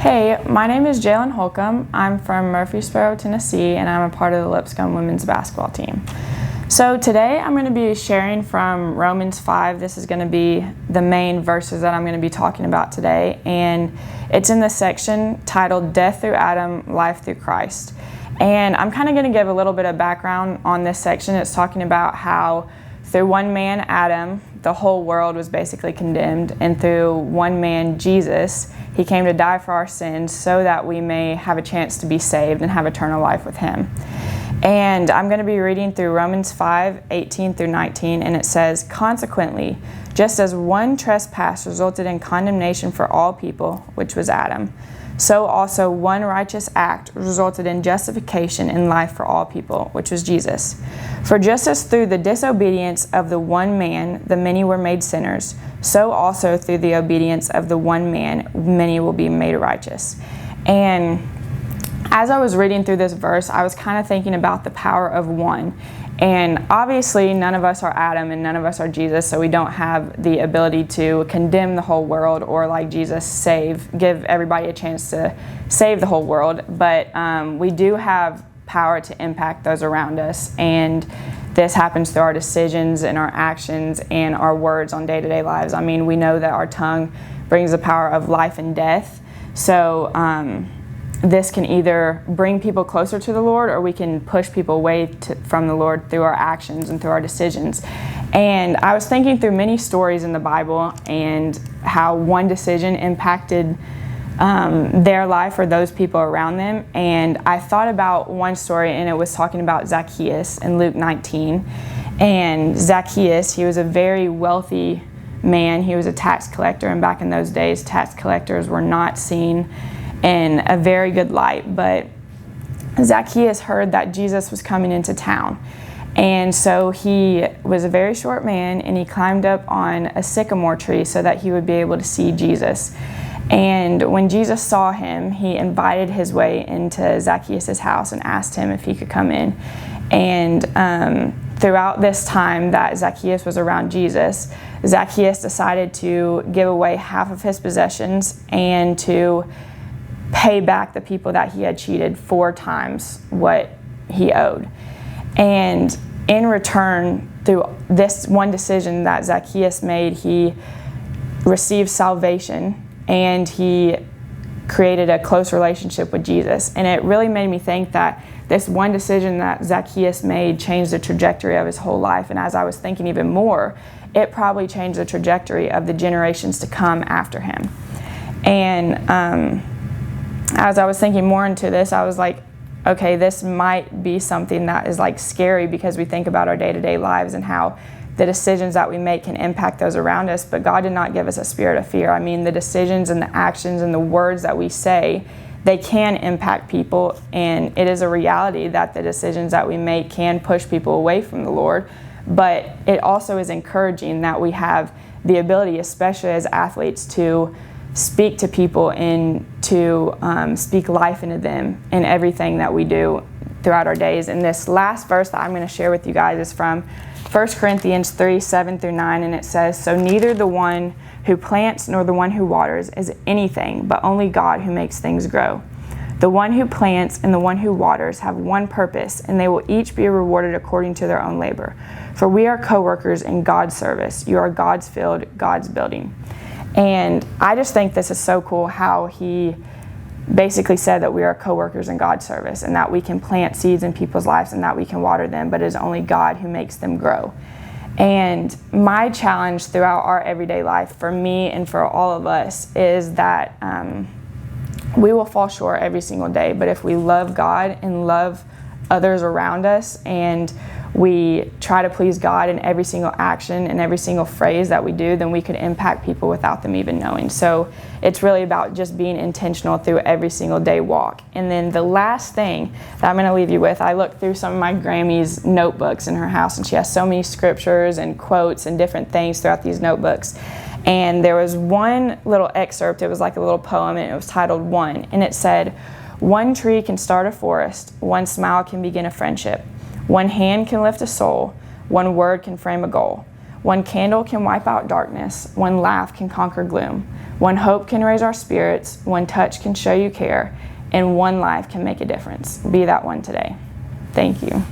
Hey, my name is Jalyn Holcomb. I'm from Murfreesboro, Tennessee, and I'm a part of the Lipscomb women's basketball team. So today I'm going to be sharing from Romans 5. This is going to be the main verses that I'm going to be talking about today, and it's in the section titled Death Through Adam, Life Through Christ. And I'm kind of going to give a little bit of background on this section. It's talking about how through one man, Adam, the whole world was basically condemned, and through one man, Jesus, he came to die for our sins so that we may have a chance to be saved and have eternal life with him. And I'm going to be reading through Romans 5:18 through 19, and it says, "Consequently, just as one trespass resulted in condemnation for all people, which was Adam, so also one righteous act resulted in justification and life for all people, which was Jesus. For just as through the disobedience of the one man the many were made sinners, so also through the obedience of the one man many will be made righteous." And as I was reading through this verse, I was kind of thinking about the power of one. And obviously, none of us are Adam and none of us are Jesus, so we don't have the ability to condemn the whole world or, like Jesus, give everybody a chance to save the whole world. But we do have power to impact those around us. And this happens through our decisions and our actions and our words on day-to-day lives. I mean, we know that our tongue brings the power of life and death. So this can either bring people closer to the Lord, or we can push people away from the Lord through our actions and through our decisions. And I was thinking through many stories in the Bible and how one decision impacted their life or those people around them. And I thought about one story, and it was talking about Zacchaeus in Luke 19. And Zacchaeus, he was a very wealthy man. He was a tax collector, and back in those days, tax collectors were not seen in a very good light. But Zacchaeus heard that Jesus was coming into town. And so he was a very short man, and he climbed up on a sycamore tree so that he would be able to see Jesus. And when Jesus saw him, he invited his way into Zacchaeus' house and asked him if he could come in. And throughout this time that Zacchaeus was around Jesus, Zacchaeus decided to give away half of his possessions and to pay back the people that he had cheated 4 times what he owed. And in return, through this one decision that Zacchaeus made, he received salvation and he created a close relationship with Jesus. And it really made me think that this one decision that Zacchaeus made changed the trajectory of his whole life. And as I was thinking even more, it probably changed the trajectory of the generations to come after him. And as I was thinking more into this, I was like, okay, this might be something that is like scary, because we think about our day-to-day lives and how the decisions that we make can impact those around us. But God did not give us a spirit of fear. I mean, the decisions and the actions and the words that we say, they can impact people. And it is a reality that the decisions that we make can push people away from the Lord. But it also is encouraging that we have the ability, especially as athletes, to speak to people and to speak life into them in everything that we do throughout our days. And this last verse that I'm going to share with you guys is from 1 Corinthians 3:7 through 9, and it says, "So neither the one who plants nor the one who waters is anything, but only God who makes things grow. The one who plants and the one who waters have one purpose, and they will each be rewarded according to their own labor. For we are co-workers in God's service. You are God's field, God's building." And I just think this is so cool how he basically said that we are co-workers in God's service, and that we can plant seeds in people's lives and that we can water them, but it is only God who makes them grow. And my challenge throughout our everyday life, for me and for all of us, is that we will fall short every single day. But if we love God and love others around us, and we try to please God in every single action and every single phrase that we do, then we could impact people without them even knowing. So it's really about just being intentional through every single day walk. And then the last thing that I'm going to leave you with, I looked through some of my Grammy's notebooks in her house, and she has so many scriptures and quotes and different things throughout these notebooks. And there was one little excerpt, it was like a little poem, and it was titled "One." And it said, "One tree can start a forest, one smile can begin a friendship. One hand can lift a soul, one word can frame a goal. One candle can wipe out darkness. One laugh can conquer gloom. One hope can raise our spirits. One touch can show you care. And one life can make a difference. Be that one today. Thank you.